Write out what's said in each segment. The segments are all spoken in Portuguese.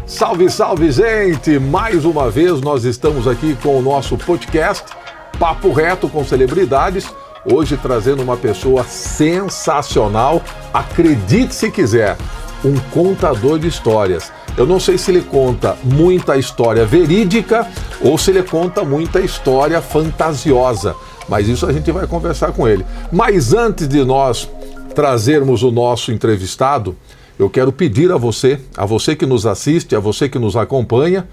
Salve, salve, gente! Mais uma vez nós estamos aqui com o nosso podcast Papo Reto com Celebridades, hoje trazendo uma pessoa sensacional, acredite se quiser, um contador de histórias. Eu não sei se ele conta muita história verídica ou se ele conta muita história fantasiosa, mas isso a gente vai conversar com ele. Mas antes de nós trazermos o nosso entrevistado, eu quero pedir a você que nos assiste, a você que nos acompanha,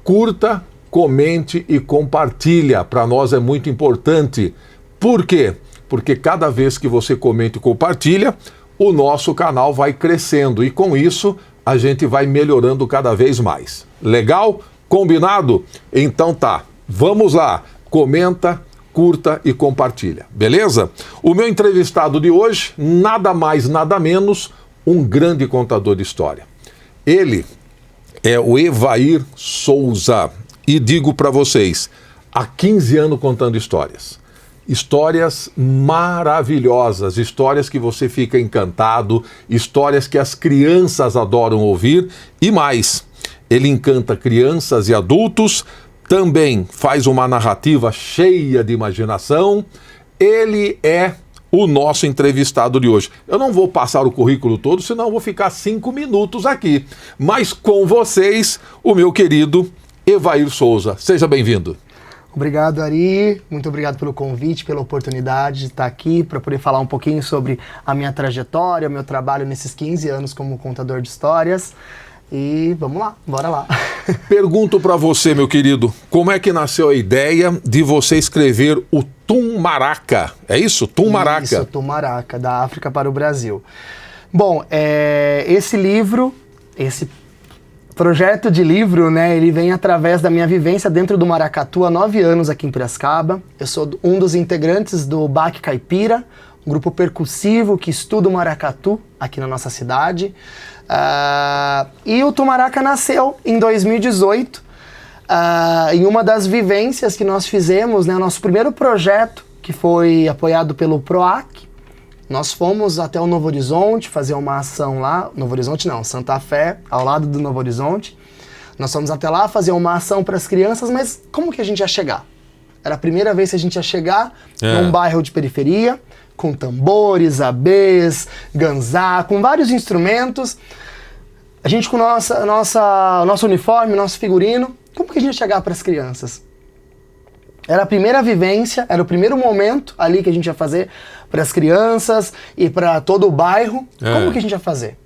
curta, comente e compartilha. Para nós é muito importante. Por quê? Porque cada vez que você comenta e compartilha, o nosso canal vai crescendo e com isso a gente vai melhorando cada vez mais. Legal? Combinado? Então tá, vamos lá. Comenta, curta e compartilha. Beleza? O meu entrevistado de hoje, nada mais, nada menos, um grande contador de história. Ele é o Evair Souza. E digo para vocês, há 15 anos contando histórias. Histórias maravilhosas, histórias que você fica encantado, histórias que as crianças adoram ouvir e mais. Ele encanta crianças e adultos, também faz uma narrativa cheia de imaginação. Ele é o nosso entrevistado de hoje. Eu não vou passar o currículo todo, senão eu vou ficar 5 minutos aqui. Mas com vocês, o meu querido Evair Souza. Seja bem-vindo. Obrigado, Ari. Muito obrigado pelo convite, pela oportunidade de estar aqui para poder falar um pouquinho sobre a minha trajetória, o meu trabalho nesses 15 anos como contador de histórias. E vamos lá, bora lá. Pergunto para você, meu querido, como é que nasceu a ideia de você escrever o Tumaraca? É isso? Tumaraca. Isso, Tumaraca, da África para o Brasil. Bom, esse livro, esse projeto de livro, né, ele vem através da minha vivência dentro do maracatu há 9 anos aqui em Piracicaba. Eu sou um dos integrantes do Baque Caipira, um grupo percussivo que estuda o maracatu aqui na nossa cidade. E o Tumaraca nasceu em 2018, em uma das vivências que nós fizemos, né, nosso primeiro projeto, que foi apoiado pelo PROAC. Nós fomos até o Novo Horizonte fazer uma ação lá, Novo Horizonte não, Santa Fé, ao lado do Novo Horizonte. Nós fomos até lá fazer uma ação para as crianças, mas como que a gente ia chegar? Era a primeira vez que a gente ia chegar num bairro de periferia, com tambores, abês, ganzá, com vários instrumentos. A gente com nosso uniforme, nosso figurino, como que a gente ia chegar para as crianças? Era a primeira vivência, era o primeiro momento ali que a gente ia fazer para as crianças e para todo o bairro. Como que a gente ia fazer?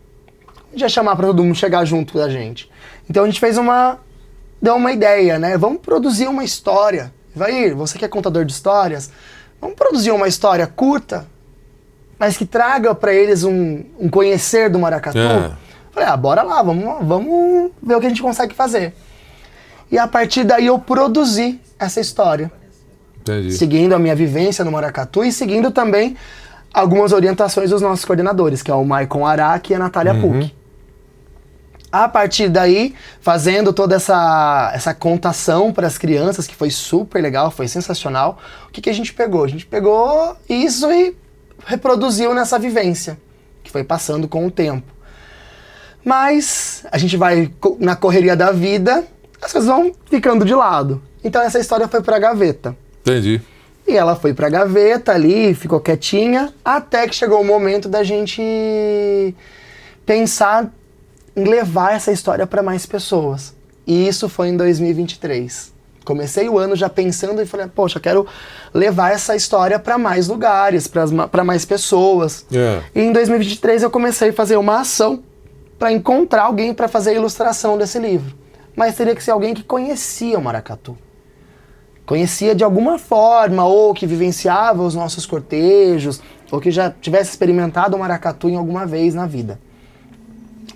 A gente ia chamar para todo mundo chegar junto da gente. Então a gente deu uma ideia, né? Vamos produzir uma história. Evair, você que é contador de histórias, vamos produzir uma história curta, mas que traga para eles um conhecer do maracatu. Falei, bora lá, vamos ver o que a gente consegue fazer. E a partir daí eu produzi essa história. Entendi. Seguindo a minha vivência no maracatu e seguindo também algumas orientações dos nossos coordenadores, que é o Maicon Araque e a Natália Puck. A partir daí, fazendo toda essa contação para as crianças, que foi super legal, foi sensacional, o que a gente pegou? A gente pegou isso e reproduziu nessa vivência, que foi passando com o tempo. Mas a gente vai na correria da vida, as coisas vão ficando de lado. Então essa história foi pra gaveta. Entendi. E ela foi pra gaveta ali, ficou quietinha, até que chegou o momento da gente pensar em levar essa história para mais pessoas. E isso foi em 2023. Comecei o ano já pensando e falei, poxa, eu quero levar essa história para mais lugares, para mais pessoas. E em 2023 eu comecei a fazer uma ação para encontrar alguém para fazer a ilustração desse livro. Mas teria que ser alguém que conhecia o maracatu. Conhecia de alguma forma, ou que vivenciava os nossos cortejos, ou que já tivesse experimentado o maracatu em alguma vez na vida.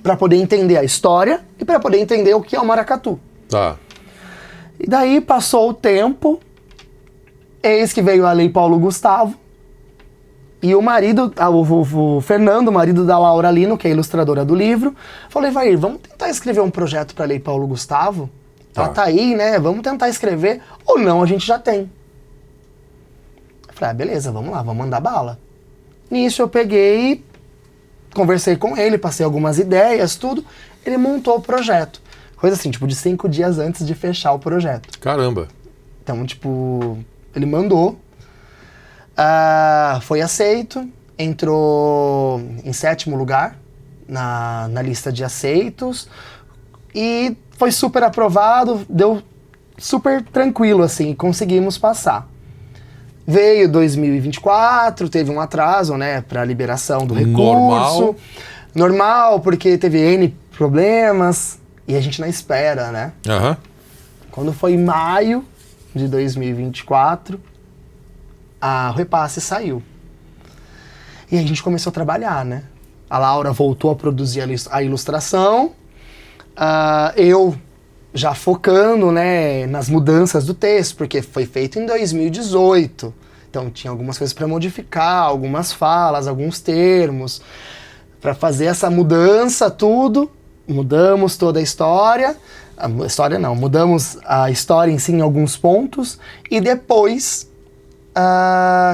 Para poder entender a história e para poder entender o que é o maracatu. Tá. E daí passou o tempo, eis que veio a Lei Paulo Gustavo, E o marido, o Fernando, o marido da Laura Lino, que é a ilustradora do livro, falou, Evair, vamos tentar escrever um projeto para a Lei Paulo Gustavo? Ela tá aí, né? Vamos tentar escrever. Ou não, a gente já tem. Eu falei, beleza, vamos lá, vamos mandar bala. Nisso eu peguei, conversei com ele, passei algumas ideias, tudo. Ele montou o projeto. Coisa assim, tipo, de 5 dias antes de fechar o projeto. Caramba. Então, tipo, ele mandou. Foi aceito, entrou em 7º lugar na lista de aceitos e foi super aprovado, deu super tranquilo, assim, conseguimos passar. Veio 2024, teve um atraso, né, para liberação do recurso. Normal, porque teve N problemas e a gente na espera, né? Uhum. Quando foi em maio de 2024, o repasse saiu. E a gente começou a trabalhar, né? A Laura voltou a produzir a ilustração, eu já focando, né, nas mudanças do texto, porque foi feito em 2018, então tinha algumas coisas para modificar, algumas falas, alguns termos, para fazer essa mudança, tudo. Mudamos toda a história não, mudamos a história em si em alguns pontos, e depois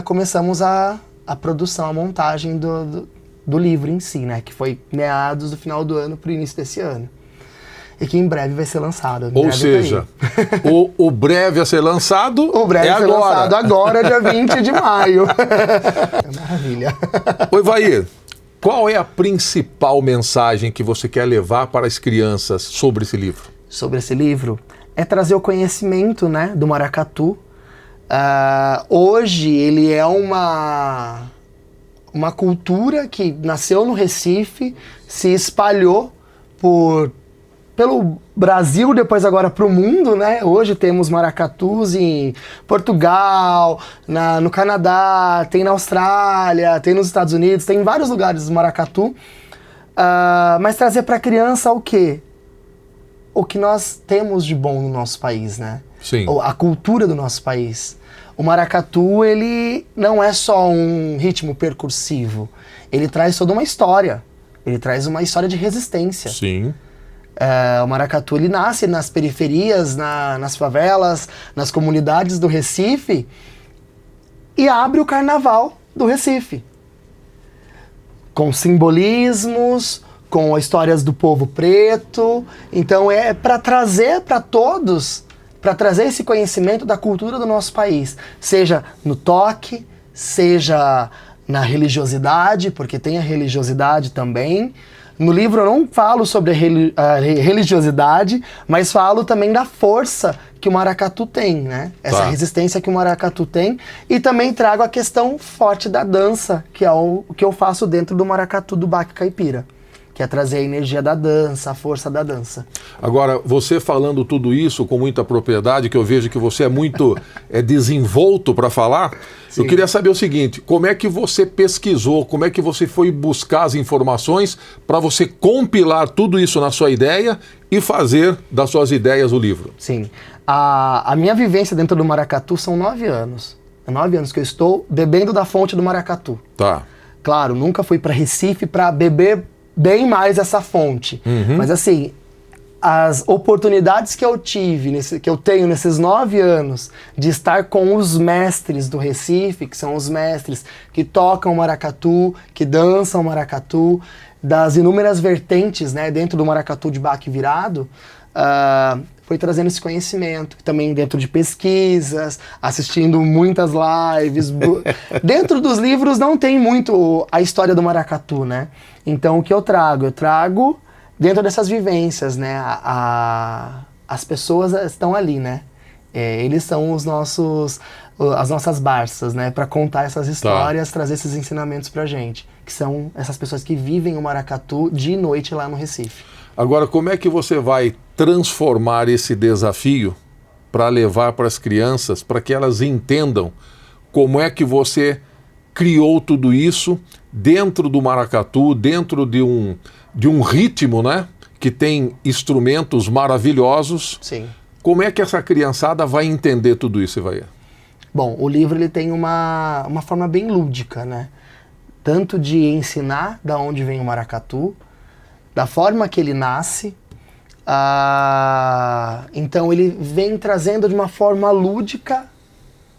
começamos a produção, a montagem do livro em si, né? Que foi meados do final do ano para o início desse ano. E que em breve vai ser lançado. Ou seja, o breve a ser lançado o breve é a ser agora. lançado agora, dia 20 de maio. É maravilha. Oi, Evair, qual é a principal mensagem que você quer levar para as crianças sobre esse livro? Sobre esse livro? É trazer o conhecimento, né, do maracatu. Hoje ele é uma cultura que nasceu no Recife, se espalhou pelo Brasil, depois agora para o mundo, né? Hoje temos maracatus em Portugal, no Canadá, tem na Austrália, tem nos Estados Unidos, tem em vários lugares o maracatu. Mas trazer para a criança o quê? O que nós temos de bom no nosso país, né? Sim. A cultura do nosso país. O maracatu, ele não é só um ritmo percursivo. Ele traz toda uma história. Ele traz uma história de resistência. Sim. O maracatu, ele nasce nas periferias, nas favelas, nas comunidades do Recife e abre o carnaval do Recife. Com simbolismos, com histórias do povo preto. Então é para trazer para todos, para trazer esse conhecimento da cultura do nosso país. Seja no toque, seja na religiosidade, porque tem a religiosidade também. No livro eu não falo sobre a religiosidade, mas falo também da força que o maracatu tem, né? Essa resistência que o maracatu tem. E também trago a questão forte da dança, que é o que eu faço dentro do maracatu do Baque Caipira, que é trazer a energia da dança, a força da dança. Agora, você falando tudo isso com muita propriedade, que eu vejo que você é muito desenvolto para falar, sim, eu queria saber o seguinte, como é que você pesquisou, como é que você foi buscar as informações para você compilar tudo isso na sua ideia e fazer das suas ideias o livro? Sim, a minha vivência dentro do maracatu são 9 anos. É 9 anos que eu estou bebendo da fonte do maracatu. Tá. Claro, nunca fui para Recife para beber bem mais essa fonte. Uhum. Mas assim, as oportunidades que eu tive, que eu tenho nesses 9 anos, de estar com os mestres do Recife, que são os mestres que tocam maracatu, que dançam maracatu, das inúmeras vertentes, né, dentro do maracatu de baque virado, foi trazendo esse conhecimento, também dentro de pesquisas, assistindo muitas lives. Dentro dos livros não tem muito a história do maracatu, né? Então o que eu trago? Eu trago dentro dessas vivências, né? As pessoas estão ali, né? Eles são as nossas Barças, né? Para contar essas histórias, trazer esses ensinamentos pra gente. Que são essas pessoas que vivem o maracatu de noite lá no Recife. Agora, como é que você vai transformar esse desafio para levar para as crianças, para que elas entendam como é que você criou tudo isso dentro do maracatu, dentro de um ritmo, né, que tem instrumentos maravilhosos? Sim. Como é que essa criançada vai entender tudo isso, Evair? Bom, o livro ele tem uma forma bem lúdica, né? Tanto de ensinar da onde vem o maracatu, da forma que ele nasce. Então ele vem trazendo de uma forma lúdica,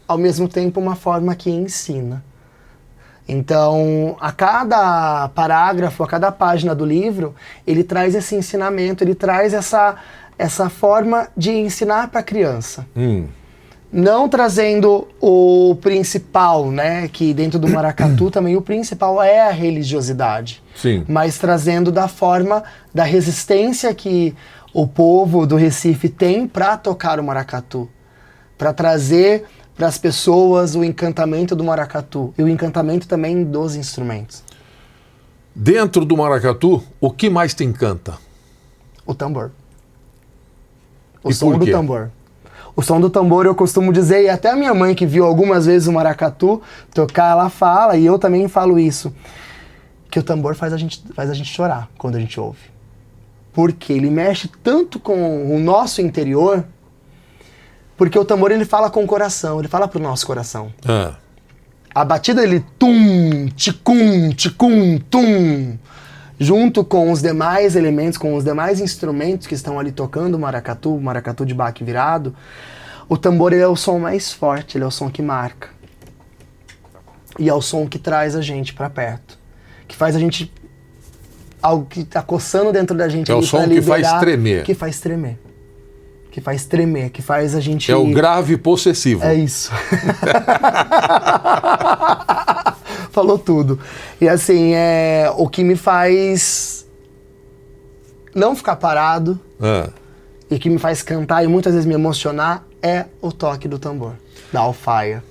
ao mesmo tempo uma forma que ensina. Então, a cada parágrafo, a cada página do livro, ele traz esse ensinamento, ele traz essa forma de ensinar para a criança. Não trazendo o principal, né? Que dentro do maracatu também o principal é a religiosidade. Sim. Mas trazendo da forma da resistência que o povo do Recife tem para tocar o maracatu. Para trazer para as pessoas o encantamento do maracatu e o encantamento também dos instrumentos. Dentro do maracatu, o que mais te encanta? O tambor. O E som por do quê? tambor. O som do tambor, eu costumo dizer, e até a minha mãe que viu algumas vezes o maracatu tocar, ela fala, e eu também falo isso, que o tambor faz a gente chorar quando a gente ouve. Porque ele mexe tanto com o nosso interior, porque o tambor ele fala com o coração, ele fala pro nosso coração. A batida ele tum, ticum, ticum, tum, junto com os demais elementos, com os demais instrumentos que estão ali tocando o maracatu de baque virado, o tambor ele é o som mais forte, ele é o som que marca. E é o som que traz a gente para perto, que faz a gente, algo que tá coçando dentro da gente. É o som que faz tremer. Que faz tremer. Que faz tremer, que faz a gente... É o grave possessivo. É isso. Falou tudo. E assim, o que me faz não ficar parado e que me faz cantar e muitas vezes me emocionar é o toque do tambor, da alfaia.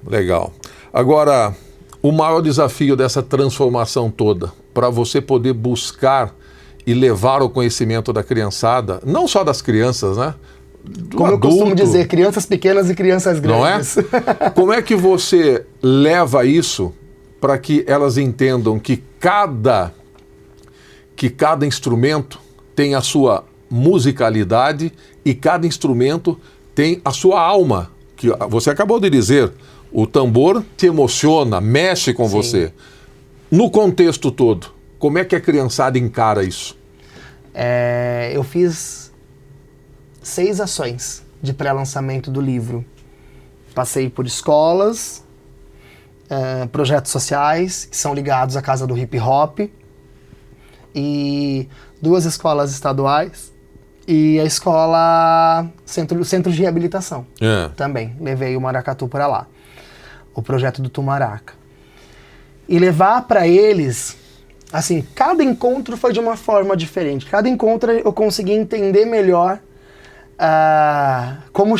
Legal. Agora, o maior desafio dessa transformação toda, para você poder buscar e levar o conhecimento da criançada, não só das crianças, né? Do Como adulto, eu costumo dizer, crianças pequenas e crianças grandes. não é? Como é que você leva isso para que elas entendam que cada instrumento tem a sua musicalidade e cada instrumento tem a sua alma? Que você acabou de dizer, o tambor te emociona, mexe com você. No contexto todo, como é que a criançada encara isso? Eu fiz 6 ações de pré-lançamento do livro. Passei por escolas, projetos sociais, que são ligados à Casa do Hip Hop, e 2 escolas estaduais, e a escola Centro de Reabilitação. Também, levei o maracatu para lá. O projeto do Tumaraca. E levar para eles... Assim, cada encontro foi de uma forma diferente. Cada encontro eu consegui entender melhor como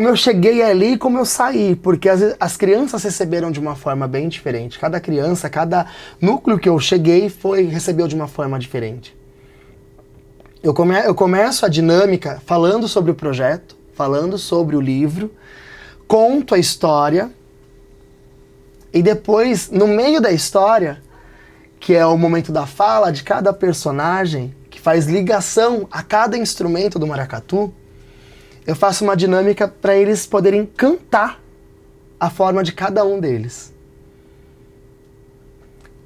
eu cheguei ali e como eu saí. Porque as crianças receberam de uma forma bem diferente. Cada criança, cada núcleo que eu cheguei recebeu de uma forma diferente. Eu começo a dinâmica falando sobre o projeto, falando sobre o livro, conto a história. E depois, no meio da história... que é o momento da fala de cada personagem, que faz ligação a cada instrumento do maracatu, eu faço uma dinâmica para eles poderem cantar a forma de cada um deles.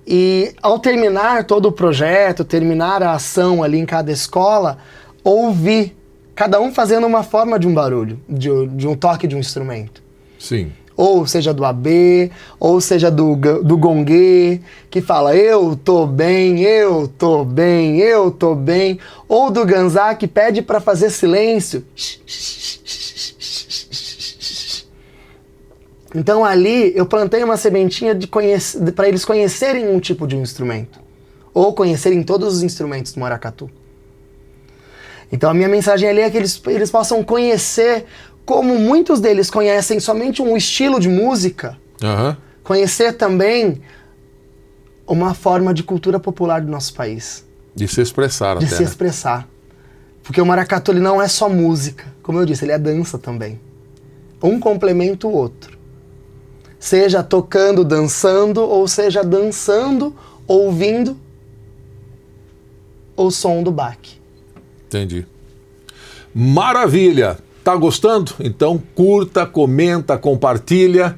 E ao terminar todo o projeto, terminar a ação ali em cada escola, ouvir cada um fazendo uma forma de um barulho, de um toque de um instrumento. Sim. Ou seja do AB, ou seja do gongue, que fala eu tô bem, eu tô bem, eu tô bem. Ou do ganzá, que pede para fazer silêncio. Então ali eu plantei uma sementinha para eles conhecerem um tipo de um instrumento. Ou conhecerem todos os instrumentos do maracatu. Então a minha mensagem ali é que eles possam conhecer... Como muitos deles conhecem somente um estilo de música, conhecer também uma forma de cultura popular do nosso país. De se expressar até. De se expressar. Porque o maracatu ele não é só música. Como eu disse, ele é dança também. Um complementa o outro. Seja tocando, dançando, ou seja dançando, ouvindo o som do baque. Entendi. Maravilha! Tá gostando? Então curta, comenta, compartilha.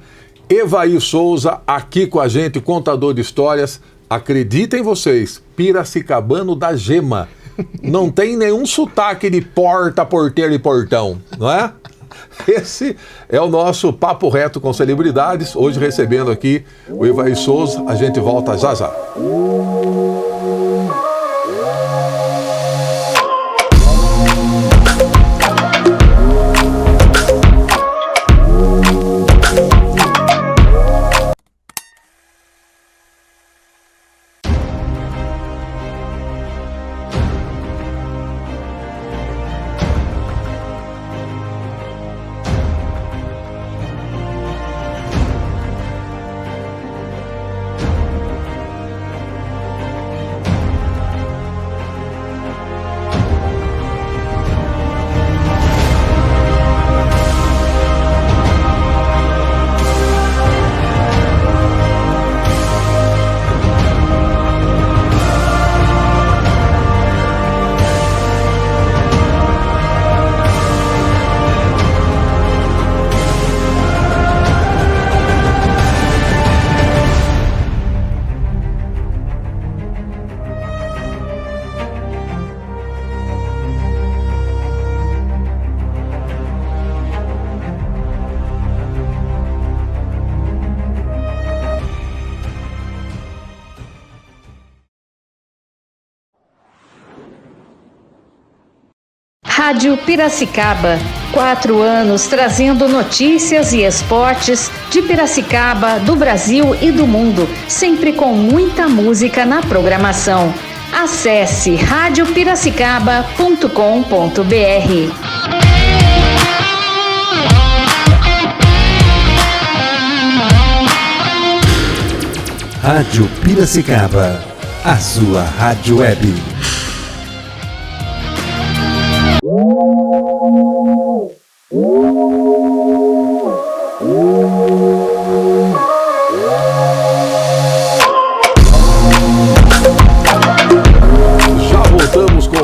Evaí Souza aqui com a gente, contador de histórias. Acreditem vocês, piracicabano da gema. Não tem nenhum sotaque de porta, porteiro e portão, não é? Esse é o nosso Papo Reto com Celebridades. Hoje recebendo aqui o Evaí Souza. A gente volta já já. Rádio Piracicaba, 4 anos trazendo notícias e esportes de Piracicaba, do Brasil e do mundo, sempre com muita música na programação. Acesse radiopiracicaba.com.br. Rádio Piracicaba, a sua rádio web.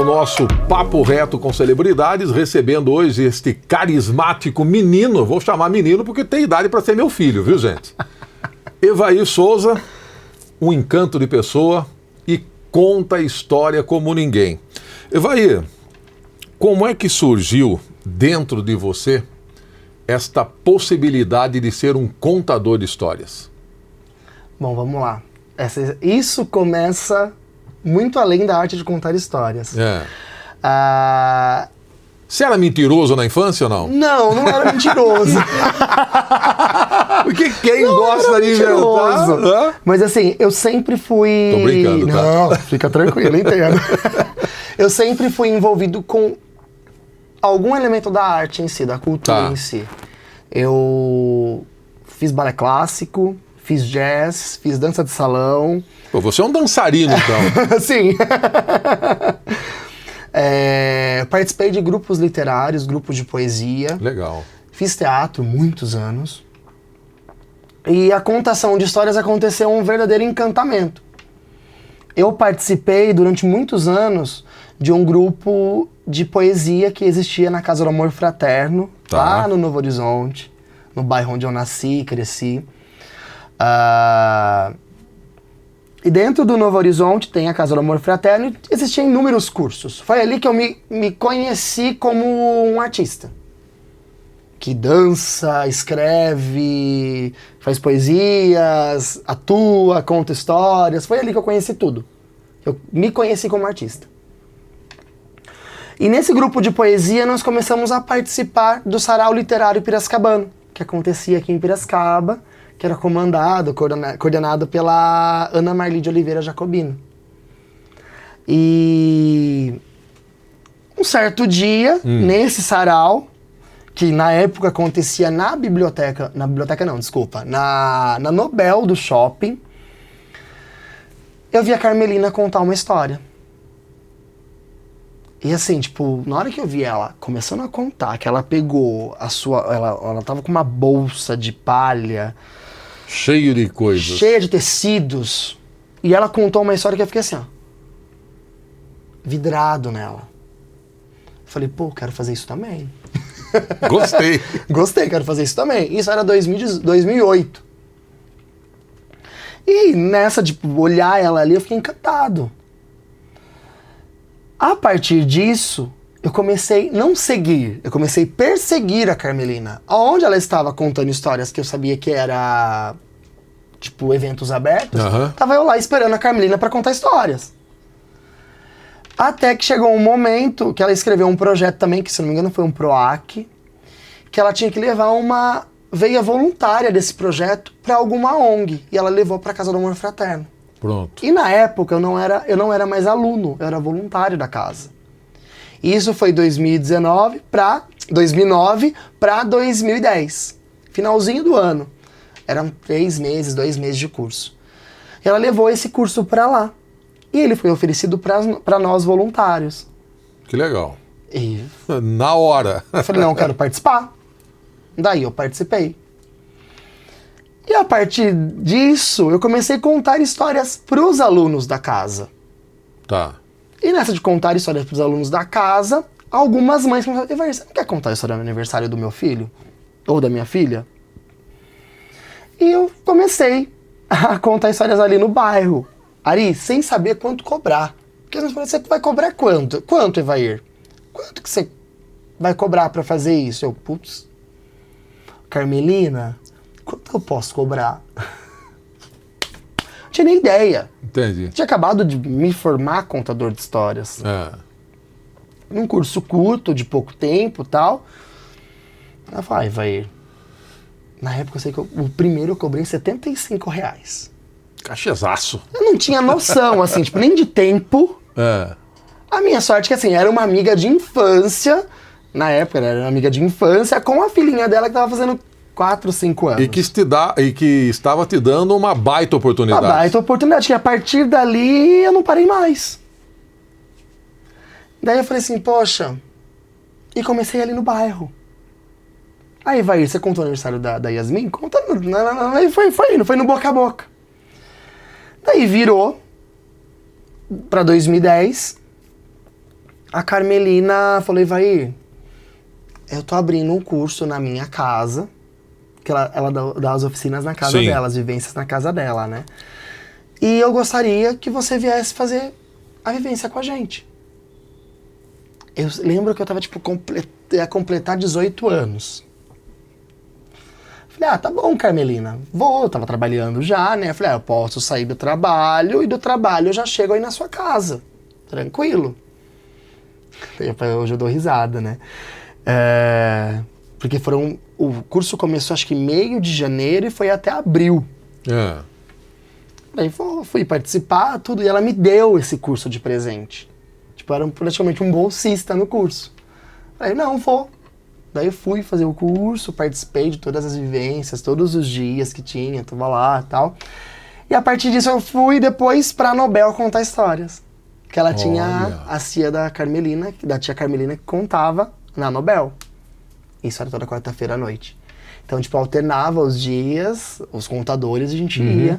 Nosso Papo Reto com Celebridades, recebendo hoje este carismático menino, vou chamar menino porque tem idade para ser meu filho, viu, gente? Evaí Souza, um encanto de pessoa e conta a história como ninguém. Evaí, como é que surgiu dentro de você esta possibilidade de ser um contador de histórias? Bom, vamos lá. Isso começa muito além da arte de contar histórias. Você era mentiroso na infância ou não? Não era mentiroso. Porque quem gosta de inventar... Mas assim, eu sempre fui... Tô brincando, tá? Não, fica tranquilo, entendo. Eu sempre fui envolvido com algum elemento da arte em si, da cultura em si. Eu fiz balé clássico, fiz jazz, fiz dança de salão. Pô, você é um dançarino, então. Sim. Participei de grupos literários, grupos de poesia. Legal. Fiz teatro muitos anos. E a contação de histórias aconteceu um verdadeiro encantamento. Eu participei durante muitos anos de um grupo de poesia que existia na Casa do Amor Fraterno, lá no Novo Horizonte, no bairro onde eu nasci e cresci. E dentro do Novo Horizonte tem a Casa do Amor Fraterno e existiam inúmeros cursos. Foi ali que eu me conheci como um artista. Que dança, escreve, faz poesias, atua, conta histórias. Foi ali que eu conheci tudo. Eu me conheci como artista. E nesse grupo de poesia nós começamos a participar do Sarau Literário Piracicabano, que acontecia aqui em Piracicaba, que era coordenado pela Ana Marli de Oliveira Jacobino. E um certo dia, nesse sarau, que na época acontecia na Nobel do Shopping, eu vi a Carmelina contar uma história. E assim, tipo, na hora que eu vi ela começando a contar, que ela pegou ela tava com uma bolsa de palha, cheio de coisas, cheia de tecidos, e ela contou uma história que eu fiquei assim, ó, vidrado nela. Falei, pô, quero fazer isso também. Gostei. Gostei, quero fazer isso também. Isso era 2008. E nessa de olhar ela ali, eu fiquei encantado. A partir disso, eu comecei não seguir, eu comecei a perseguir a Carmelina. Aonde ela estava contando histórias que eu sabia que era, tipo, eventos abertos, tava eu lá esperando a Carmelina para contar histórias. Até que chegou um momento que ela escreveu um projeto também, que se não me engano foi um PROAC, que ela tinha que levar uma veia voluntária desse projeto para alguma ONG. E ela levou para Casa do Amor Fraterno. Pronto. E na época eu não era mais aluno, eu era voluntário da casa. Isso foi 2009 para 2010. Finalzinho do ano. Eram 2 meses de curso. E ela levou esse curso para lá. E ele foi oferecido para nós voluntários. Que legal. E na hora. eu falei, não, eu quero participar. Daí eu participei. E a partir disso, eu comecei a contar histórias para os alunos da casa. Tá. E nessa de contar histórias para os alunos da casa, algumas mães falaram, Evair, você não quer contar a história do aniversário do meu filho? Ou da minha filha? E eu comecei a contar histórias ali no bairro. Ari, sem saber quanto cobrar. Porque você vai cobrar quanto? Quanto, Evair? Quanto que você vai cobrar para fazer isso? Eu, putz, Carmelina, quanto eu posso cobrar? Não tinha nem ideia. Entendi. Tinha acabado de me formar contador de histórias. Num curso curto, de pouco tempo e tal. Ela falou, vai. Na época eu sei que o primeiro eu cobrei R$75. Cachezaço. Eu não tinha noção, assim, tipo, nem de tempo. A minha sorte é que, assim, era uma amiga de infância. Na época, era uma amiga de infância com a filhinha dela que tava fazendo 4, 5 anos. E que estava te dando uma baita oportunidade. Uma baita oportunidade, que a partir dali eu não parei mais. Daí eu falei assim, poxa, e comecei ali no bairro. Aí, vai, você contou o aniversário da Yasmin? Conta, não, aí foi no boca a boca. Daí virou pra 2010, a Carmelina falou, vai, eu tô abrindo um curso na minha casa, que ela dá as oficinas na casa dela, as vivências na casa dela, né? E eu gostaria que você viesse fazer a vivência com a gente. Eu lembro que eu tava, tipo, ia completar 18 anos. Falei, tá bom, Carmelina, vou, eu tava trabalhando já, né? Falei, eu posso sair do trabalho e do trabalho eu já chego aí na sua casa, tranquilo. Hoje eu dou risada, né? Porque o curso começou acho que meio de janeiro e foi até abril. Daí fui participar, tudo, e ela me deu esse curso de presente. Tipo, era praticamente um bolsista no curso. Falei, não, vou. Daí eu fui fazer o curso, participei de todas as vivências, todos os dias que tinha, tava lá e tal. E a partir disso eu fui depois pra Nobel contar histórias. Que ela tinha a tia da Carmelina, da tia Carmelina, que contava na Nobel. Isso era toda quarta-feira à noite. Então, tipo, alternava os dias, os contadores, a gente ia.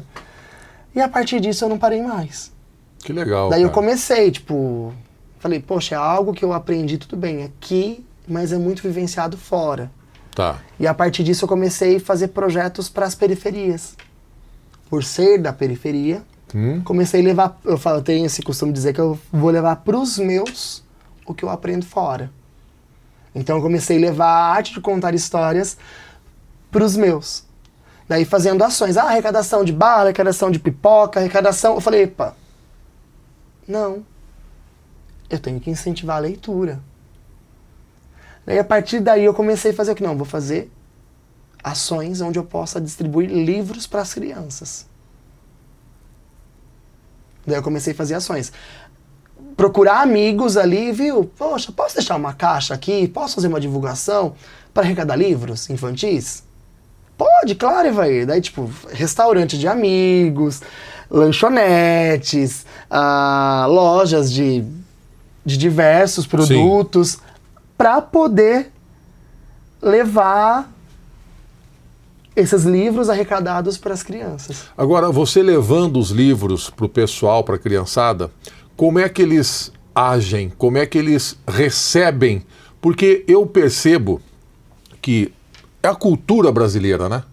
E a partir disso eu não parei mais. Que legal, Daí cara. eu comecei, tipo, falei, poxa, é algo que eu aprendi, tudo bem, aqui, mas é muito vivenciado fora. Tá. E a partir disso eu comecei a fazer projetos para as periferias. Por ser da periferia, comecei a levar, eu tenho esse costume de dizer que eu vou levar para os meus o que eu aprendo fora. Então eu comecei a levar a arte de contar histórias para os meus. Daí fazendo ações, arrecadação de bala, arrecadação de pipoca, arrecadação... Eu falei, epa, não, eu tenho que incentivar a leitura. Daí a partir daí eu comecei a fazer o que? Não, vou fazer ações onde eu possa distribuir livros para as crianças. Daí eu comecei a fazer ações. Procurar amigos ali, viu? Poxa, posso deixar uma caixa aqui? Posso fazer uma divulgação para arrecadar livros infantis? Pode, claro, Evair. Daí, tipo, restaurante de amigos, lanchonetes, lojas de diversos produtos, para poder levar esses livros arrecadados para as crianças. Agora, você levando os livros para o pessoal, para a criançada, como é que eles agem? Como é que eles recebem? Porque eu percebo que é a cultura brasileira, né?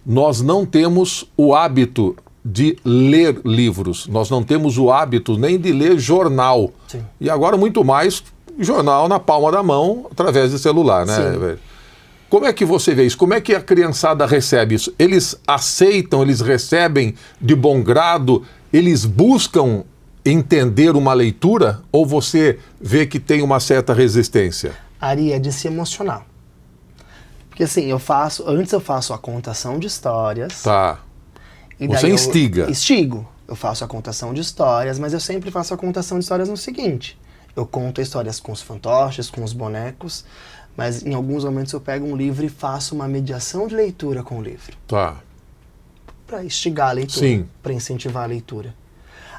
Nós não temos o hábito de ler livros, nós não temos o hábito nem de ler jornal. Sim. E agora muito mais jornal na palma da mão, através de celular, né, velho? Como é que você vê isso? Como é que a criançada recebe isso? Eles aceitam, eles recebem de bom grado, eles buscam entender uma leitura, ou você vê que tem uma certa resistência? Ari, é de se emocionar. Porque assim, antes eu faço a contação de histórias. Tá. E Você daí instiga. Instigo. Eu faço a contação de histórias, mas eu sempre faço a contação de histórias no seguinte. Eu conto histórias com os fantoches, com os bonecos, mas em alguns momentos eu pego um livro e faço uma mediação de leitura com o livro. Tá. Para instigar a leitura. Sim. Para incentivar a leitura.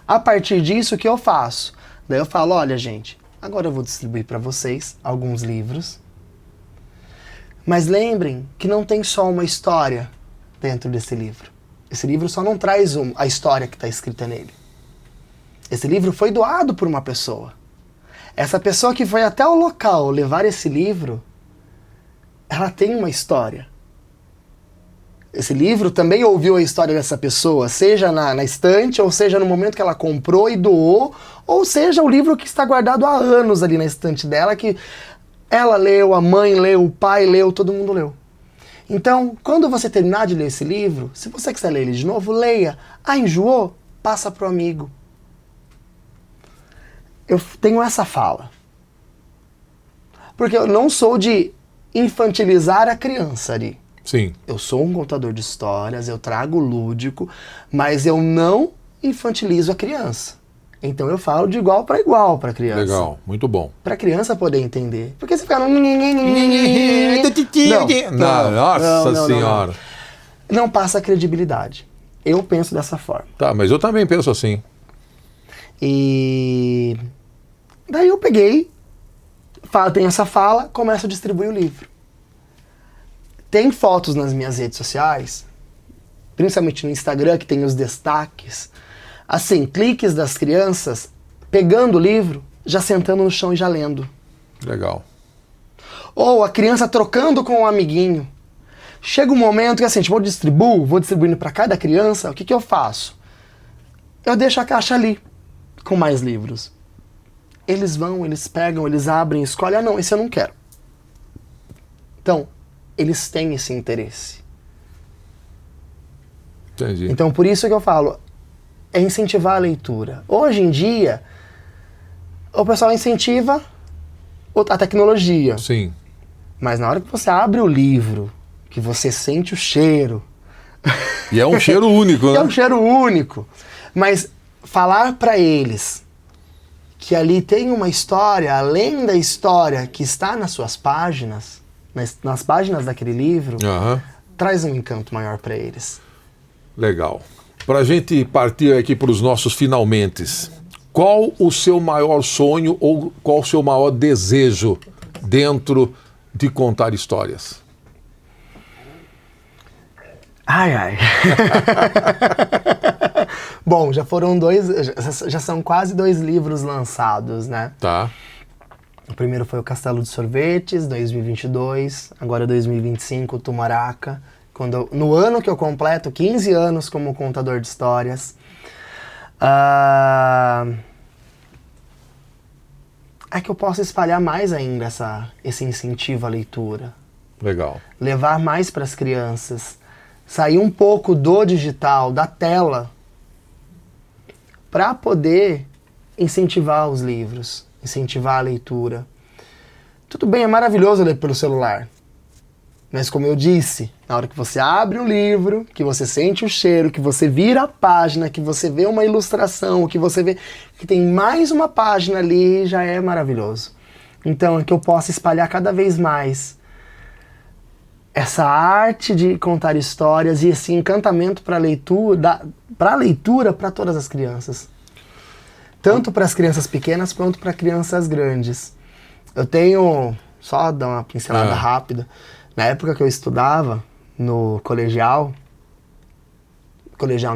A partir disso, o que eu faço? Daí eu falo, olha gente, agora eu vou distribuir para vocês alguns livros, mas lembrem que não tem só uma história dentro desse livro. Esse livro só não traz a história que está escrita nele. Esse livro foi doado por uma pessoa. Essa pessoa que foi até o local levar esse livro, ela tem uma história. Esse livro também ouviu a história dessa pessoa, seja na estante, ou seja no momento que ela comprou e doou, ou seja o livro que está guardado há anos ali na estante dela, que ela leu, a mãe leu, o pai leu, todo mundo leu. Então, quando você terminar de ler esse livro, se você quiser ler ele de novo, leia. Ah, enjoou? Passa pro amigo. Eu tenho essa fala. Porque eu não sou de infantilizar a criança ali. Sim. Eu sou um contador de histórias, eu trago o lúdico, mas eu não infantilizo a criança. Então eu falo de igual para a criança. Legal, muito bom. Para a criança poder entender. Porque você fica... Nossa senhora. Não passa credibilidade. Eu penso dessa forma. Tá, mas eu também penso assim. E daí eu peguei, tenho essa fala, começo a distribuir o livro. Tem fotos nas minhas redes sociais, principalmente no Instagram, que tem os destaques, assim, cliques das crianças pegando o livro, já sentando no chão e já lendo. Legal. Ou a criança trocando com um amiguinho. Chega um momento que assim, vou distribuindo para cada criança, o que eu faço? Eu deixo a caixa ali, com mais livros. Eles vão, eles pegam, eles abrem, escolhem, ah não, esse eu não quero. Então, eles têm esse interesse. Entendi. Então, por isso que eu falo, é incentivar a leitura. Hoje em dia, o pessoal incentiva a tecnologia. Sim. Mas na hora que você abre o livro, que você sente o cheiro... E é um cheiro único, né? É um cheiro único. Mas falar para eles que ali tem uma história, além da história que está nas suas páginas, nas páginas daquele livro, traz um encanto maior para eles. Legal. Para a gente partir aqui para os nossos finalmentes, qual o seu maior sonho ou qual o seu maior desejo dentro de contar histórias? Ai, ai. Bom, já são quase 2 livros lançados, né? Tá. O primeiro foi o Castelo de Sorvetes, 2022. Agora 2025, o Tumaraca. No ano que eu completo 15 anos como contador de histórias. É que eu posso espalhar mais ainda esse incentivo à leitura. Legal. Levar mais para as crianças. Sair um pouco do digital, da tela, para poder incentivar os livros, incentivar a leitura. Tudo bem, é maravilhoso ler pelo celular. Mas como eu disse, na hora que você abre o livro, que você sente o cheiro, que você vira a página, que você vê uma ilustração, que você vê que tem mais uma página ali, já é maravilhoso. Então é que eu possa espalhar cada vez mais essa arte de contar histórias e esse encantamento para a leitura para todas as crianças. Tanto para as crianças pequenas quanto para crianças grandes. Eu tenho, só dar uma pincelada rápida, na época que eu estudava no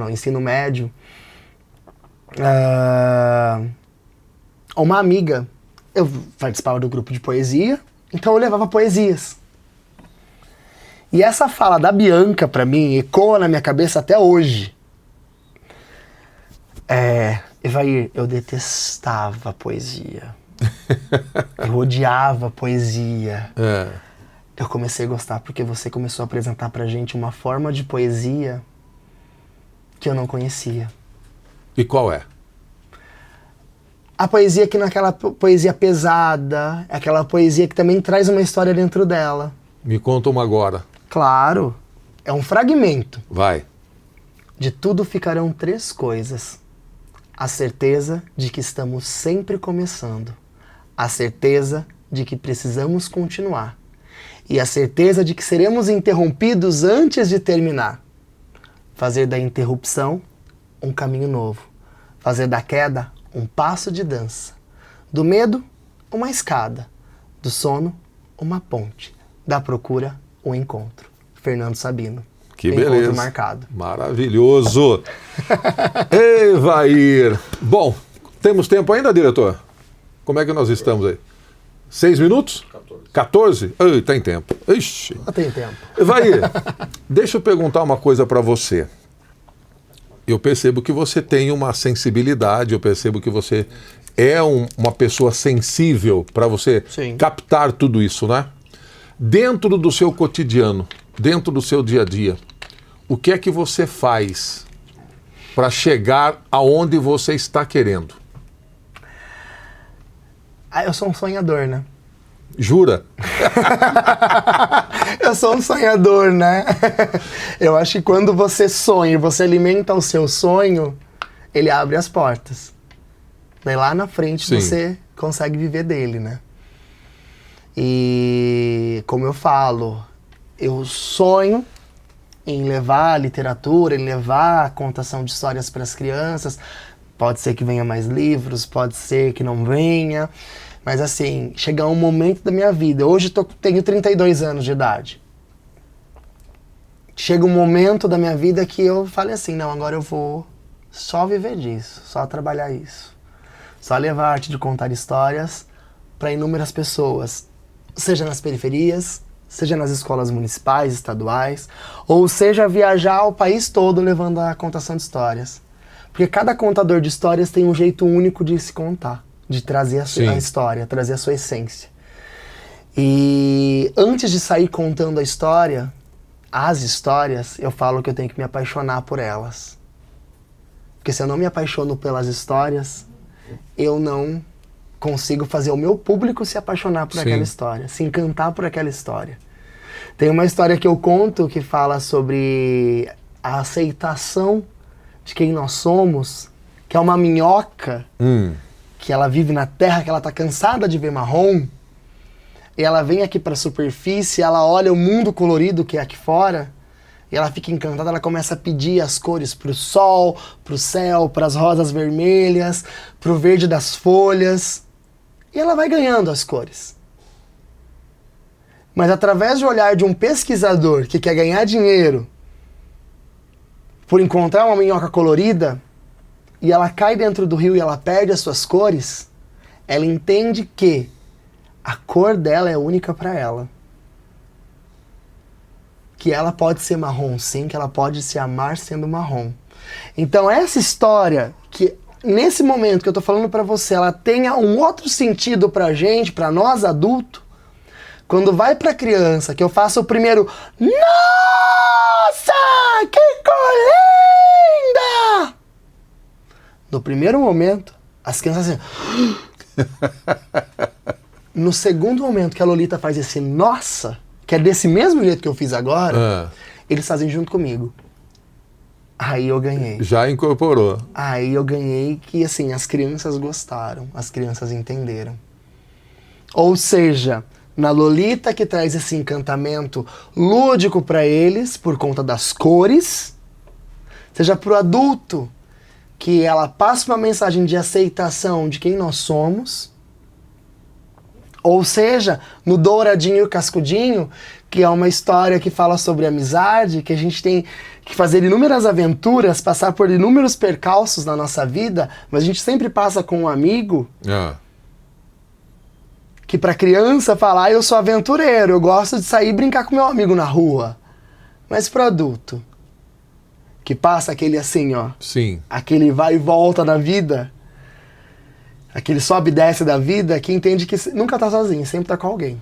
ensino médio, uma amiga, eu participava do grupo de poesia, então eu levava poesias. E essa fala da Bianca, pra mim, ecoa na minha cabeça até hoje. Evair, eu detestava poesia. Eu odiava poesia. Eu comecei a gostar porque você começou a apresentar pra gente uma forma de poesia que eu não conhecia. E qual é? A poesia que não é aquela poesia pesada, é aquela poesia que também traz uma história dentro dela. Me conta uma agora. Claro, é um fragmento. Vai. De tudo ficarão 3 coisas. A certeza de que estamos sempre começando. A certeza de que precisamos continuar. E a certeza de que seremos interrompidos antes de terminar. Fazer da interrupção um caminho novo. Fazer da queda um passo de dança. Do medo, uma escada. Do sono, uma ponte. Da procura, um encontro. Fernando Sabino. Que beleza. Encontro marcado. Maravilhoso. Evair. Bom, temos tempo ainda, diretor? Como é que nós estamos aí? 6 minutos? 14? Ei, tem tempo. Ixi. Tem tempo. Evair, deixa eu perguntar uma coisa para você. Eu percebo que você tem uma sensibilidade, eu percebo que você é uma pessoa sensível para você Sim. captar tudo isso, né? Dentro do seu cotidiano, dentro do seu dia a dia, o que é que você faz para chegar aonde você está querendo? Eu sou um sonhador, né? Jura? Eu sou um sonhador, né? Eu acho que quando você sonha e você alimenta o seu sonho, ele abre as portas. Daí lá na frente Sim. você consegue viver dele, né? E como eu falo, eu sonho em levar a literatura, em levar a contação de histórias para as crianças. Pode ser que venha mais livros, pode ser que não venha. Mas assim, chega um momento da minha vida. Hoje tenho 32 anos de idade. Chega um momento da minha vida que eu falei assim, não, agora eu vou só viver disso, só trabalhar isso. Só levar a arte de contar histórias para inúmeras pessoas. Seja nas periferias, seja nas escolas municipais, estaduais, ou seja viajar o país todo levando a contação de histórias. Porque cada contador de histórias tem um jeito único de se contar. De trazer a história, trazer a sua essência. E antes de sair contando a história, as histórias, eu falo que eu tenho que me apaixonar por elas. Porque se eu não me apaixono pelas histórias, eu não consigo fazer o meu público se apaixonar por aquela história, se encantar por aquela história. Tem uma história que eu conto que fala sobre a aceitação de quem nós somos, que é uma minhoca que ela vive na terra, que ela tá cansada de ver marrom, e ela vem aqui para a superfície, ela olha o mundo colorido que é aqui fora, e ela fica encantada, ela começa a pedir as cores pro sol, pro céu, pras rosas vermelhas, pro verde das folhas, e ela vai ganhando as cores. Mas através do olhar de um pesquisador que quer ganhar dinheiro por encontrar uma minhoca colorida, e ela cai dentro do rio e ela perde as suas cores, ela entende que a cor dela é única para ela. Que ela pode ser marrom sim, que ela pode se amar sendo marrom. Então essa história, que nesse momento que eu tô falando para você, ela tenha um outro sentido pra gente, pra nós adultos, quando vai pra criança, que eu faço o primeiro nossa, que cor linda! No primeiro momento, as crianças assim... No segundo momento que a Lolita faz esse nossa, que é desse mesmo jeito que eu fiz agora, eles fazem junto comigo. Aí eu ganhei. Já incorporou. Aí eu ganhei que, assim, as crianças gostaram, as crianças entenderam. Ou seja, na Lolita que traz esse encantamento lúdico para eles, por conta das cores, seja pro adulto, que ela passa uma mensagem de aceitação de quem nós somos, ou seja, no Douradinho e o Cascudinho, que é uma história que fala sobre amizade, que a gente tem que fazer inúmeras aventuras, passar por inúmeros percalços na nossa vida, mas a gente sempre passa com um amigo, que pra criança falar, eu sou aventureiro, eu gosto de sair e brincar com meu amigo na rua. Mas pro adulto, que passa aquele assim, ó, Sim. aquele vai e volta na vida, aquele sobe e desce da vida, que entende que nunca tá sozinho, sempre tá com alguém.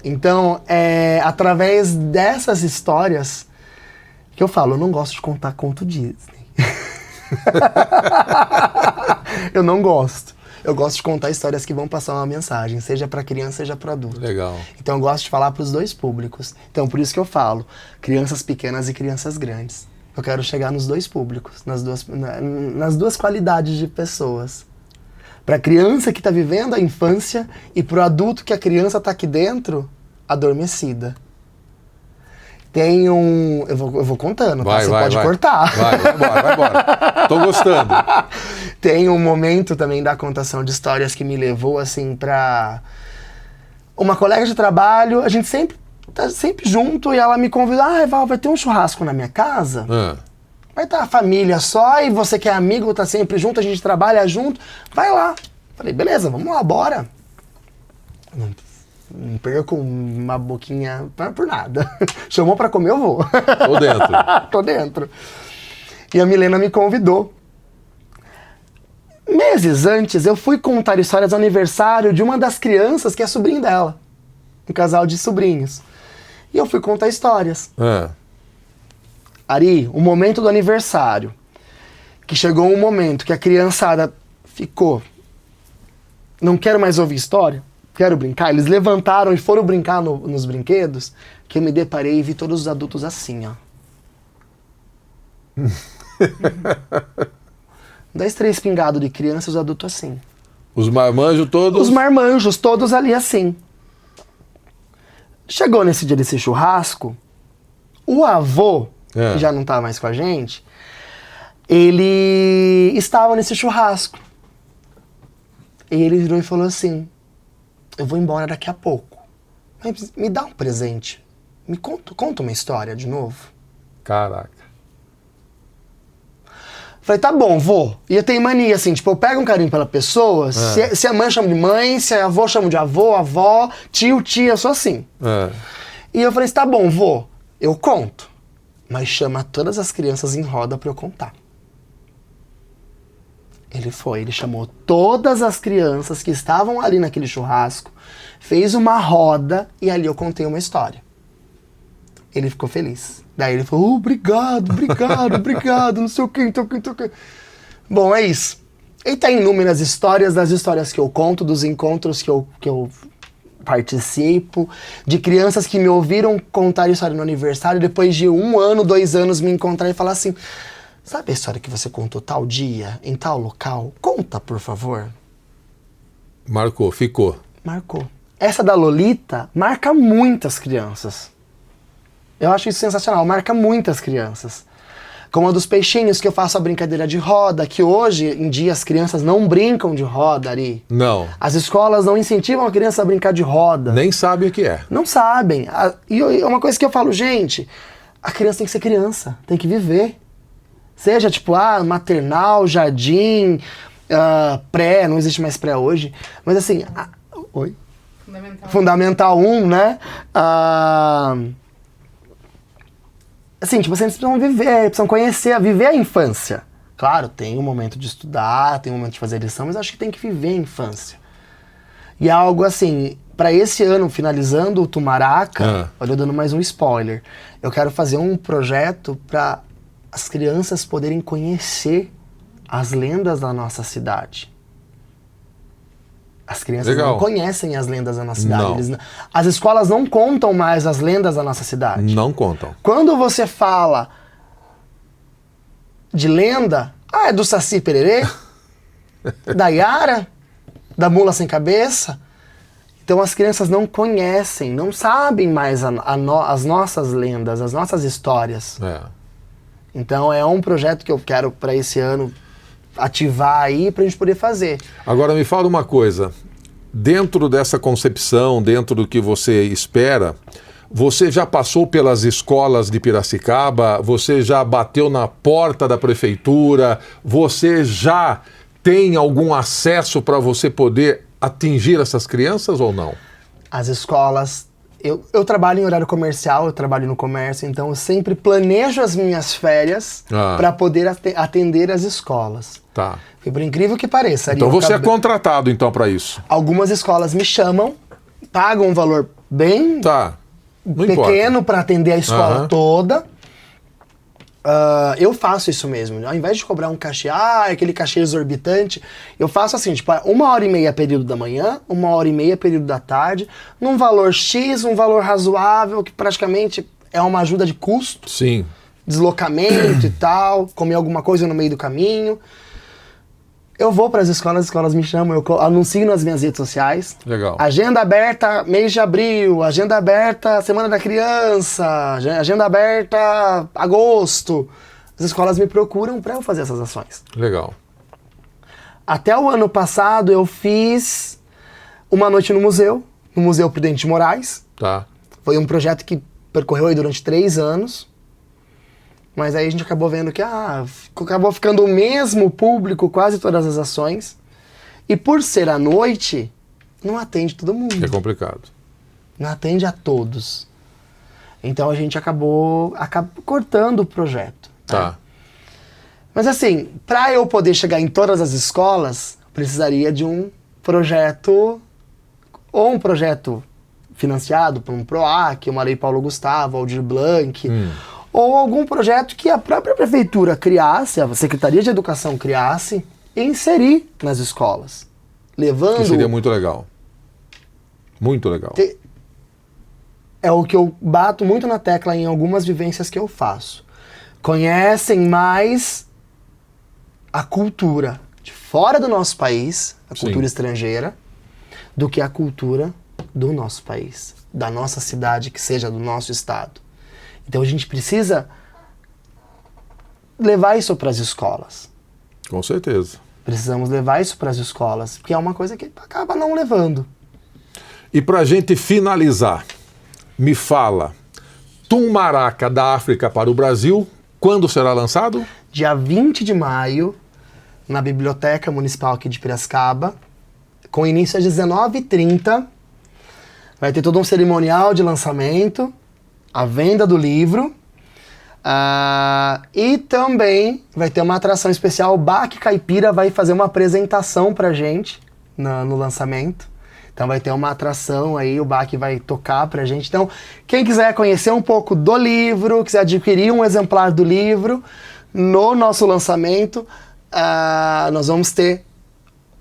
Então, é através dessas histórias que eu falo, eu não gosto de contar conto Disney. Eu não gosto. Eu gosto de contar histórias que vão passar uma mensagem, seja para criança, seja para adulto. Legal. Então eu gosto de falar para os dois públicos. Então por isso que eu falo, crianças pequenas e crianças grandes. Eu quero chegar nos dois públicos, nas duas qualidades de pessoas. Para a criança que está vivendo a infância e para o adulto que a criança está aqui dentro, adormecida. Tem um... Eu vou contando, tá? Você pode cortar. Vai embora. Tô gostando. Tem um momento também da contação de histórias que me levou, assim, pra... Uma colega de trabalho, a gente tá sempre junto, e ela me convidou, Val, vai ter um churrasco na minha casa? Vai estar a família só, e você que é amigo, tá sempre junto, a gente trabalha junto, vai lá. Falei, beleza, vamos lá, bora. Não perco uma boquinha por nada. Chamou pra comer, eu vou. Tô dentro. Tô dentro. E a Milena me convidou. Meses antes, eu fui contar histórias do aniversário de uma das crianças que é sobrinho dela. Um casal de sobrinhos. E eu fui contar histórias. Ari, o momento do aniversário, que chegou um momento que a criançada ficou, não quero mais ouvir história, quero brincar. Eles levantaram e foram brincar nos brinquedos, que eu me deparei e vi todos os adultos assim, ó. 2, 3 pingados de criança, os adultos assim. Os marmanjos todos? Os marmanjos todos ali assim. Chegou nesse dia desse churrasco, o avô, que já não tá mais com a gente, ele estava nesse churrasco. E ele virou e falou assim, eu vou embora daqui a pouco. Mas me dá um presente. Me conta uma história de novo. Caraca. Falei, tá bom, vô. E eu tenho mania, assim, tipo, eu pego um carinho pela pessoa, se a mãe chama de mãe, se a avó chama de avô, avó, tio, tia, eu sou assim. E eu falei, tá bom, vô, eu conto. Mas chama todas as crianças em roda pra eu contar. Ele chamou todas as crianças que estavam ali naquele churrasco, fez uma roda e ali eu contei uma história. Ele ficou feliz. Daí ele falou, obrigado, não sei o que. Bom, é isso. E tem inúmeras histórias, das histórias que eu conto, dos encontros que eu participo, de crianças que me ouviram contar história no aniversário, depois de 1 ano, 2 anos me encontrar e falar assim, sabe a história que você contou tal dia, em tal local? Conta, por favor. Marcou, ficou. Marcou. Essa da Lolita marca muitas crianças. Eu acho isso sensacional, marca muitas crianças. Como a dos peixinhos, que eu faço a brincadeira de roda, que hoje em dia as crianças não brincam de roda, Ari. Não. As escolas não incentivam a criança a brincar de roda. Nem sabem o que é. Não sabem. E é uma coisa que eu falo, gente, a criança tem que ser criança, tem que viver. Seja tipo, maternal, jardim, pré, não existe mais pré hoje. Mas assim, oi? Fundamental 1, né? Assim, tipo, vocês precisam viver, precisam conhecer, viver a infância. Claro, tem um momento de estudar, tem um momento de fazer lição, mas acho que tem que viver a infância. E é algo assim, para esse ano, finalizando o Tumaraca, olha, eu dando mais um spoiler, eu quero fazer um projeto para as crianças poderem conhecer as lendas da nossa cidade. As crianças não conhecem as lendas da nossa cidade. As escolas não contam mais as lendas da nossa cidade. Não contam. Quando você fala de lenda, é do Saci Pererê, da Yara, da Mula Sem Cabeça. Então as crianças não conhecem, não sabem mais as nossas lendas, as nossas histórias. Então é um projeto que eu quero para esse ano ativar aí pra gente poder fazer. Agora me fala uma coisa, dentro dessa concepção, dentro do que você espera, você já passou pelas escolas de Piracicaba, você já bateu na porta da prefeitura, você já tem algum acesso para você poder atingir essas crianças ou não? As escolas, Eu trabalho em horário comercial, eu trabalho no comércio, então eu sempre planejo as minhas férias para poder atender as escolas. Tá. E por incrível que pareça... Então você é contratado, então, para isso? Algumas escolas me chamam, pagam um valor bem pequeno para atender a escola toda. Eu faço isso mesmo. Ao invés de cobrar um cachê, aquele cachê exorbitante, eu faço assim, tipo, 1h30 período da manhã, 1h30 período da tarde, num valor X, um valor razoável, que praticamente é uma ajuda de custo. Sim. Deslocamento e tal, comer alguma coisa no meio do caminho. Eu vou para as escolas me chamam, eu anuncio nas minhas redes sociais. Legal. Agenda aberta mês de abril, agenda aberta Semana da Criança, agenda aberta agosto. As escolas me procuram para eu fazer essas ações. Legal. Até o ano passado eu fiz uma noite no Museu Prudente de Moraes. Tá. Foi um projeto que percorreu aí durante 3 anos. Mas aí a gente acabou vendo que acabou ficando o mesmo público quase todas as ações. E por ser à noite, não atende todo mundo. É complicado. Não atende a todos. Então a gente acabou cortando o projeto. Tá. Né? Mas assim, para eu poder chegar em todas as escolas, precisaria de um projeto, ou um projeto financiado por um PROAC, uma Lei Paulo Gustavo, Aldir Blanc, ou algum projeto que a própria prefeitura criasse, a Secretaria de Educação criasse, e inserir nas escolas. Levando... Que seria muito legal. Muito legal. É o que eu bato muito na tecla em algumas vivências que eu faço. Conhecem mais a cultura de fora do nosso país, a cultura estrangeira, do que a cultura do nosso país, da nossa cidade, que seja do nosso estado. Então a gente precisa levar isso para as escolas. Com certeza. Precisamos levar isso para as escolas, porque é uma coisa que acaba não levando. E para a gente finalizar, me fala, Tum-Maraca da África para o Brasil, quando será lançado? Dia 20 de maio, na Biblioteca Municipal aqui de Piracicaba, com início às 19h30. Vai ter todo um cerimonial de lançamento, a venda do livro, e também vai ter uma atração especial. O Baque Caipira vai fazer uma apresentação pra gente no lançamento. Então vai ter uma atração aí, o Baque vai tocar pra gente. Então, quem quiser conhecer um pouco do livro, quiser adquirir um exemplar do livro, no nosso lançamento, nós vamos ter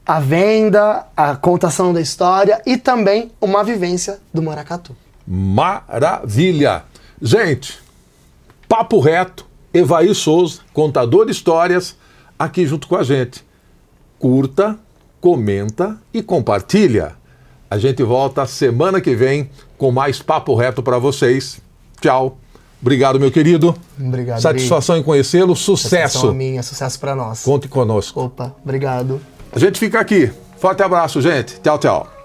a venda, a contação da história e também uma vivência do maracatu. Maravilha! Gente, papo reto, Evair Souza, contador de histórias, aqui junto com a gente. Curta, comenta e compartilha. A gente volta semana que vem com mais papo reto para vocês. Tchau. Obrigado, meu querido. Obrigado. Satisfação em conhecê-lo. Sucesso. Satisfação minha, sucesso para nós. Conte conosco. Opa, obrigado. A gente fica aqui. Forte abraço, gente. Tchau, tchau.